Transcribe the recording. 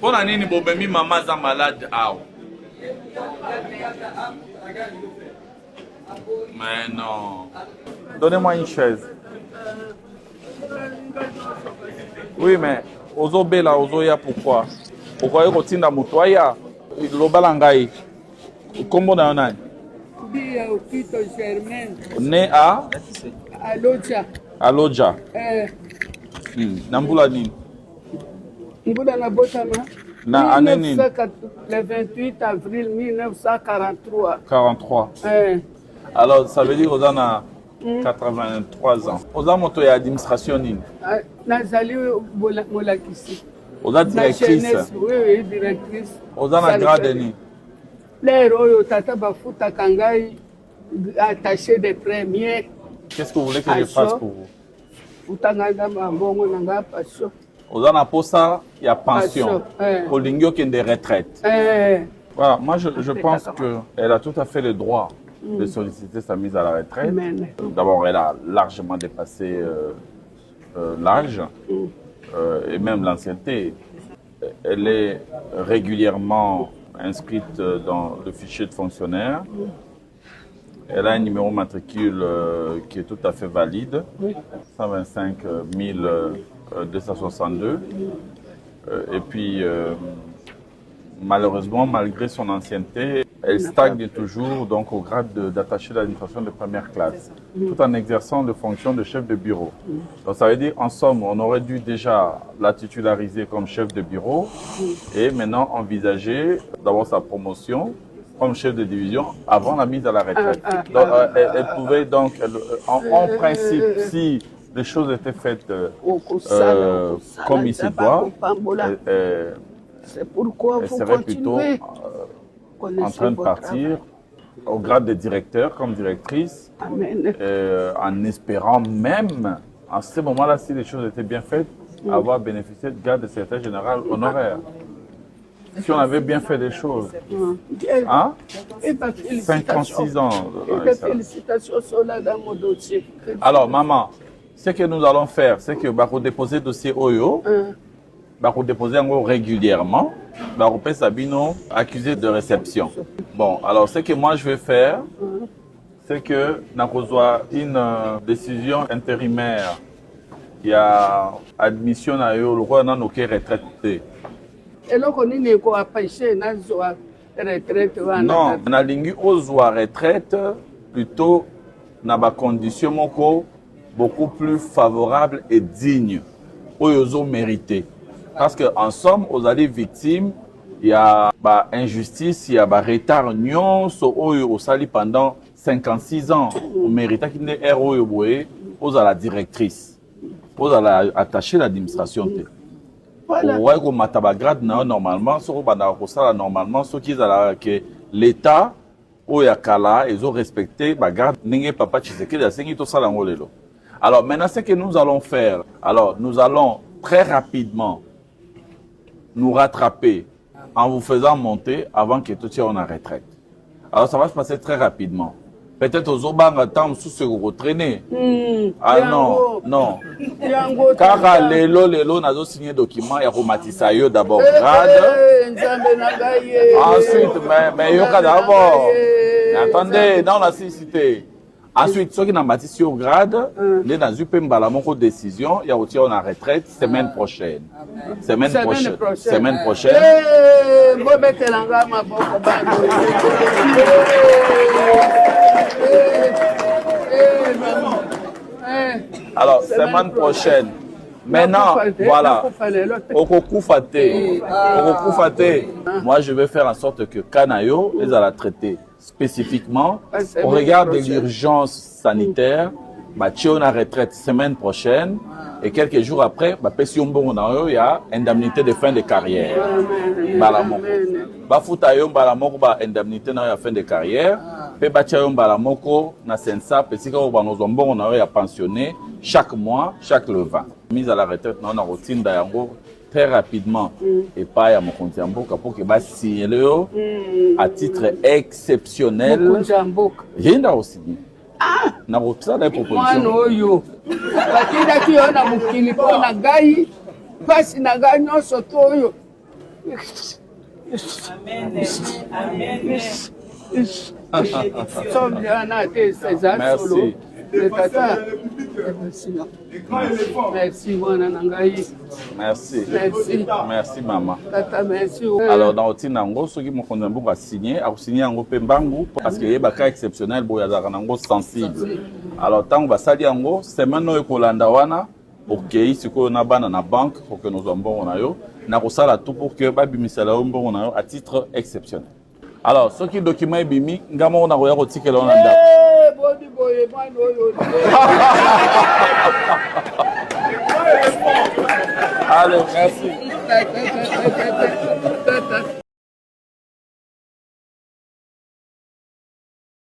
Pour la nini bobemi maman za malade aw. Mais non. Donnez-moi une chaise. Oui, mais ozo bela ozo ya pourquoi? Pourquoi yoko tinda mutoya? Lobala ngai. Kombo na nani? Bia Okito Germain. Né à Aloja. Aloja. Nambula nini? Mbula na botama. Na année nini? Le 28 avril 1943. 43. Alors, ça veut dire qu'on a 83 ans. On a monté à l'administration nini? Nazali Molakisi. On a directrice. Oui, directrice. On a la grade nini? L'air oyo tata bafuta kangai attaché de premier. Qu'est-ce que vous voulez que je fasse pour vous? Futanganga mbongo nanga passion. On a posa, il y a pension. Au lingio qui est des retraites. Voilà, moi je pense qu'elle a tout à fait le droit de solliciter sa mise à la retraite. D'abord, elle a largement dépassé l'âge et même l'ancienneté. Elle est régulièrement inscrite dans le fichier de fonctionnaire. Elle a un numéro matricule qui est tout à fait valide, 125 262. Et puis, malheureusement, malgré son ancienneté, elle stagne toujours donc, au grade d'attaché d'administration de première classe, tout en exerçant les fonctions de chef de bureau. Donc ça veut dire, en somme, on aurait dû déjà la titulariser comme chef de bureau et maintenant envisager d'abord sa promotion comme chef de division avant la mise à la retraite. Donc, elle pouvait donc, en principe, si les choses étaient faites comme il se doit, c'est pourquoi elle serait plutôt en train de partir au grade de directeur comme directrice, en espérant même, en ce moment-là, si les choses étaient bien faites, avoir bénéficié de garde de secrétaire général honoraire. Si on avait bien fait des choses. Hein? 56 ans. Félicitations sont là dans mon dossier. Alors, maman, ce que nous allons faire, c'est que nous allons déposer le dossier OYO. Nous allons déposer régulièrement. Nous allons Sabino accusé de réception. Bon, alors ce que moi je vais faire, c'est que nous avons une décision intérimaire. Il y a admission à eux, le roi n'a aucun retraité. Et donc, on est quoi empêcher na retraite. Non, on a lingu aux retraite plutôt na ba condition beaucoup plus favorable et digne aux mérité. Parce que en somme, aux allées victimes, il y a bah injustice, il y a bah retard nion au sali pendant 56 ans. On mérite qu'il n'est aux à la directrice, aux à la attachée l'administration. Voilà. Ouais, comme matabagrade normalement, normalement, ce qui est que l'État, au yakala, ils ont respecté bagrade n'engé papa Tshisekedi a sengi to salangolelo. Alors maintenant, ce que nous allons faire, alors nous allons très rapidement nous rattraper en vous faisant monter avant que tout soit en retraite. Alors ça va se passer très rapidement. Peut-être aux Obanga temps sous se retraîner. Ah non, non. Car lelo n'a pas signé document et romatisa yo d'abord grade. Ensuite, mais yo d'abord. Attendez, dans la cité. Ensuite, ceux qui n'ont pas signé au grade, les dans une décision, il y a aussi en retraite semaine prochaine. Semaine prochaine. Alors, semaine prochaine. Maintenant, voilà. Moi, je vais faire en sorte que Kanayo les a la traiter spécifiquement. On regarde l'urgence sanitaire. On a retraite semaine prochaine. Et quelques jours après, il y a indemnité de fin de carrière. Bafutayo balamoko ba indemnité na fin de carrière. Pe bachayo balamoko na sensa pesika ba nozombongo na ya pensionné chaque mois, chaque le 20. Mise à la retraite na routine da yango très rapidement et pas à mon compte Mboka pour que ba signer à titre exceptionnel. J'ai aussi dit. Ah, na ça la proposition. Moi oyo. Bakida ki ona mukili ko na gai. Pasi na gai no soto oyo. Merci. Merci, mwana na ngai. Merci. Merci. Merci, maman. Tata, merci. Alors, dans le Tinango, ceux qui m'ont a signé un peu Mbangu parce qu'il y a des cas exceptionnels, il y a des sensibles. Alors, tant que ça dit ango, c'est maintenant que l'andawana, ok, si on a ban na banque, pour que nous avons bon na kosala tout pour que babi misala bon à titre exceptionnel. Alors, ceux qui document bimi, ngamo na roya rotike la onda. Allez, merci.